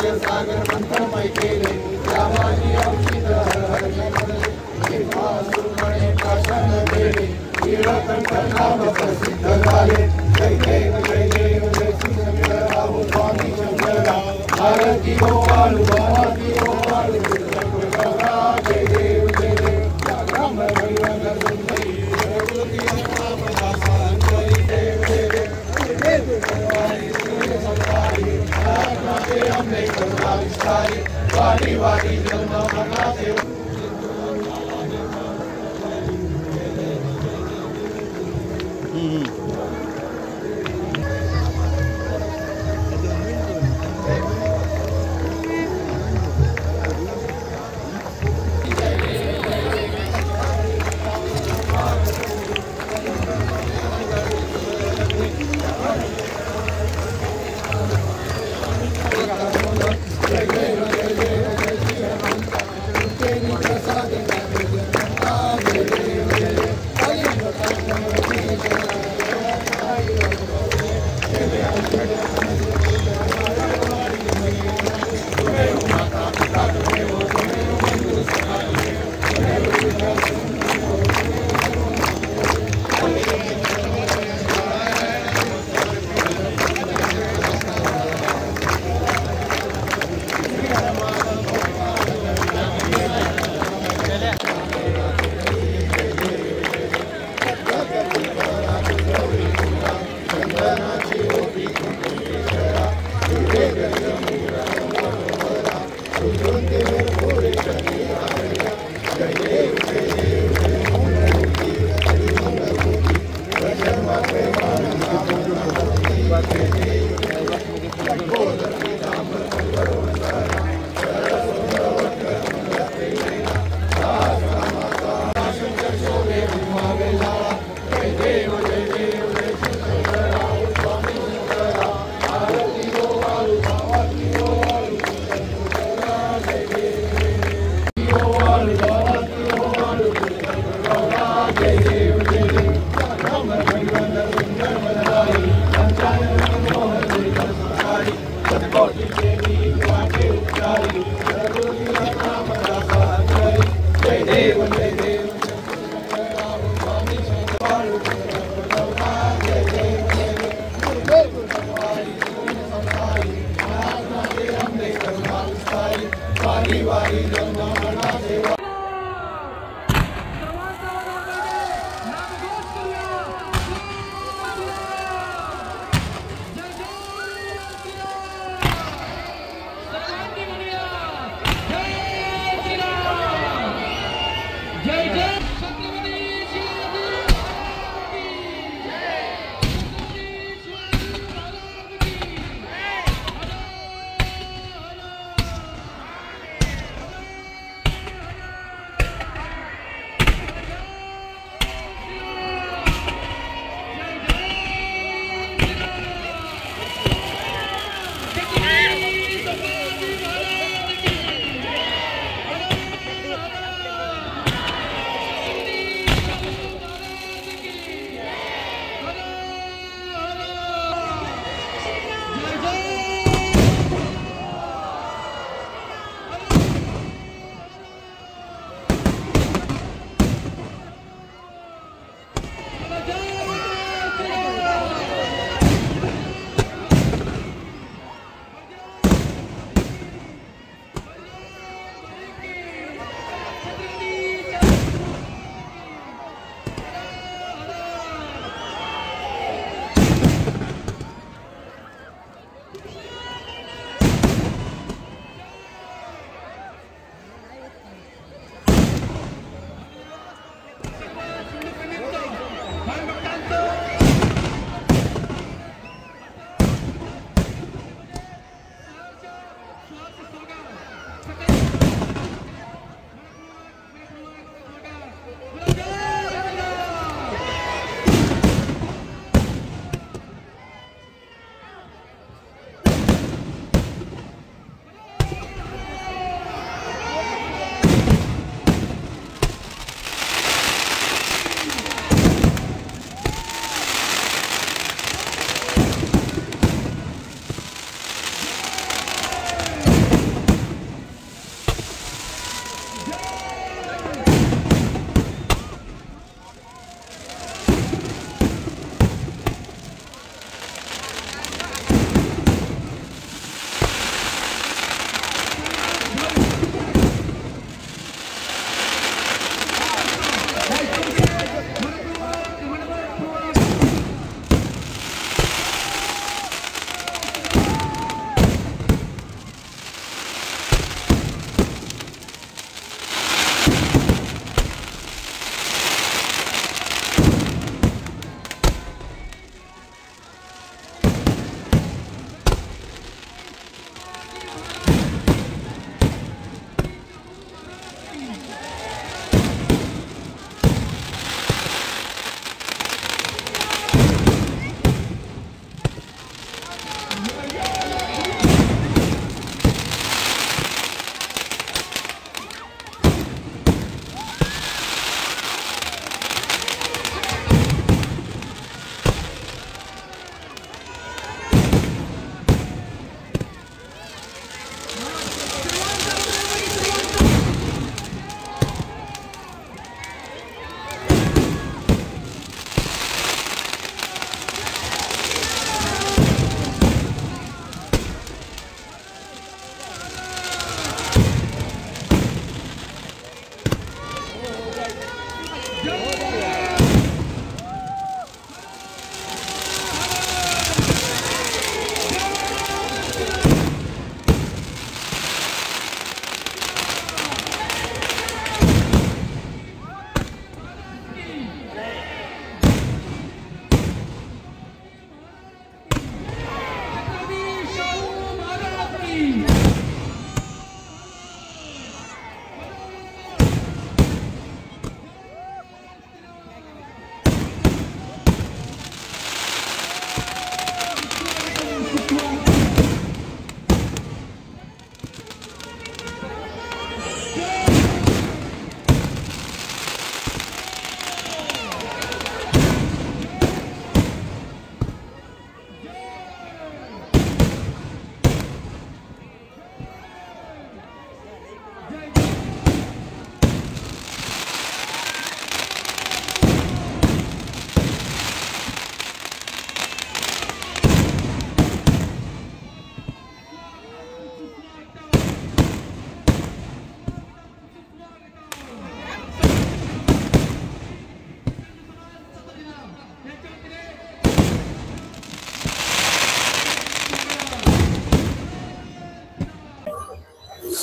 सागर मंत्रमय केले रामाजी औषध सुमणे प्रसन्न देवी नीलकंठ नाम प्रसिद्ध झाले जय देव जय श्रीराम स्वामी शंकरा भारती गोपालु भारती गोपालु जय देव राम भगवान सुंदरी प्रकृति नाम दासान जय देव देव हमने करुणा विस्तारी वारी वारी जन्म मनाते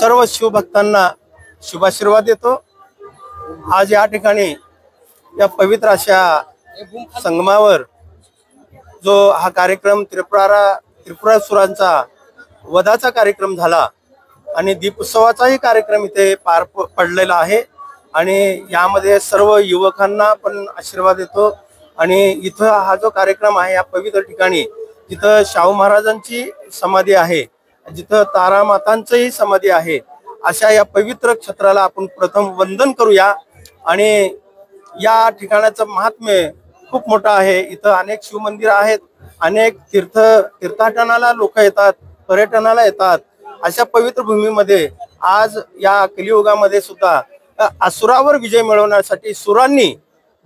सर्व शिवभक्तांना शुभाशीर्वाद देतो। आज या ठिकाणी या पवित्र अशा संगमावर जो हा कार्यक्रम त्रिपुरासुरांचा वधाचा कार्यक्रम झाला आणि दीपोत्सवाचाही कार्यक्रम इथे पार पडलेला आहे आणि यामध्ये सर्व युवकांना पण आशीर्वाद देतो। आणि इथं हा जो कार्यक्रम आहे या पवित्र ठिकाणी जिथं शाहू महाराजांची समाधी आहे, जिथं तारा मातांचीही समाधी आहे, अशा या पवित्र क्षेत्राला आपण प्रथम वंदन करूया। आणि या ठिकाणाचं महात्म्य खूप मोठं आहे। इथं अनेक शिवमंदिर आहेत, अनेक तीर्थाटनाला लोक येतात, पर्यटनाला येतात। अशा पवित्र भूमीमध्ये आज या कलियुगामध्ये सुद्धा असुरावर विजय मिळवण्यासाठी सुरांनी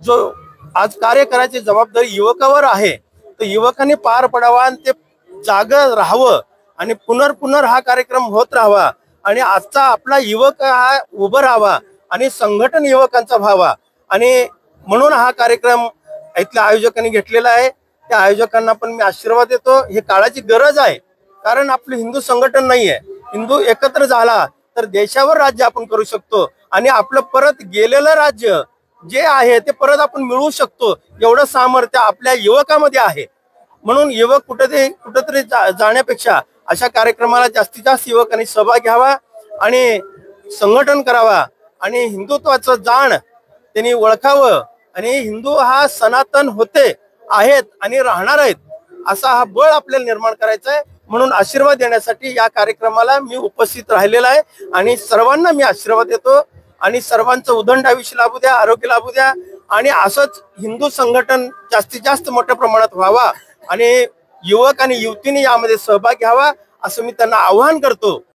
जो आज कार्य करायची जबाबदारी युवकावर आहे, तर युवकांनी पार पडावा आणि ते जागं राहावं आणि पुनर्पुनर हा कार्यक्रम होत राहावा। आणि आजचा आपला युवक हा उभं राहावा आणि संघटन युवकांचा व्हावा। आणि म्हणून हा कार्यक्रम इथल्या आयोजकांनी घेतलेला आहे। त्या आयोजकांना पण मी आशीर्वाद देतो। हे काळाची गरज आहे, कारण आपलं हिंदू संघटन नाहीये। हिंदू एकत्र झाला तर देशावर राज्य आपण करू शकतो आणि आपलं परत गेलेलं राज्य जे आहे ते परत आपण मिळवू शकतो, एवढं सामर्थ्य आपल्या युवकामध्ये आहे। म्हणून युवक कुठेतरी जाण्यापेक्षा अशा कार्यक्रमाला जास्तीत जास्त युवकांनी सहभाग घ्यावा आणि संघटन करावा आणि हिंदुत्वाचं जाण त्यांनी ओळखावं। आणि हिंदू हा सनातन होते आहेत आणि राहणार आहेत असा हा बळ आपल्याला निर्माण करायचा आहे। म्हणून आशीर्वाद देण्यासाठी या कार्यक्रमाला मी उपस्थित राहिलेला आहे आणि सर्वांना मी आशीर्वाद देतो। आणि सर्वांचं उदंड आयुष्य लाभू द्या, आरोग्य लाभू द्या आणि असंच हिंदू संघटन जास्तीत जास्त मोठ्या प्रमाणात व्हावा आणि युवक आणि युवतींनी यामध्ये सहभाग घ्यावा असं मी त्यांना आवाहन करतो।